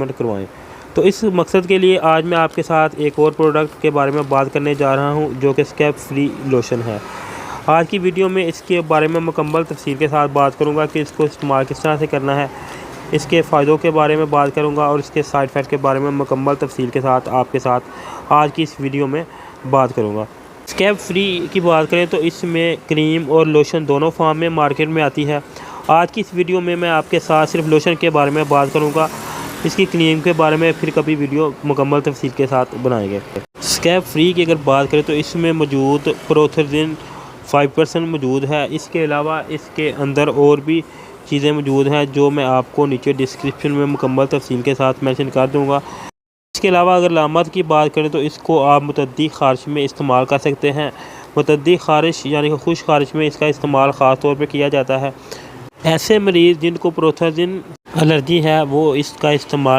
کروائیں۔ تو اس مقصد کے لیے آج میں آپ کے ساتھ ایک اور پروڈکٹ کے بارے میں بات کرنے جا رہا ہوں جو کہ اسکیب فری لوشن ہے۔ آج کی ویڈیو میں اس کے بارے میں مکمل تفصیل کے ساتھ بات کروں گا کہ اس کو استعمال کس طرح سے کرنا ہے، اس کے فائدوں کے بارے میں بات کروں گا اور اس کے سائیڈ افیکٹ کے بارے میں مکمل تفصیل کے ساتھ آپ کے ساتھ آج کی اس ویڈیو میں بات کروں گا۔ اسکیب فری کی بات کریں تو اس میں کریم اور لوشن دونوں فارم میں مارکیٹ میں آتی ہے۔ آج کی اس ویڈیو میں میں آپ کے ساتھ صرف لوشن کے بارے میں بات کروں گا، اس کی کریم کے بارے میں پھر کبھی ویڈیو مکمل تفصیل کے ساتھ بنائیں گے۔ اسکیب فری کی اگر بات کریں تو اس میں موجود پروتھرزن 5% موجود ہے۔ اس کے علاوہ اس کے اندر اور بھی چیزیں موجود ہیں جو میں آپ کو نیچے ڈسکرپشن میں مکمل تفصیل کے ساتھ مینشن کر دوں گا۔ اس کے علاوہ اگر علامات کی بات کریں تو اس کو آپ متعدی خارش میں استعمال کر سکتے ہیں۔ متعدی خارش یعنی خشک خارش میں اس کا استعمال خاص طور پہ کیا جاتا ہے۔ ایسے مریض جن کو پروتھرزن الرجی ہے وہ اس کا استعمال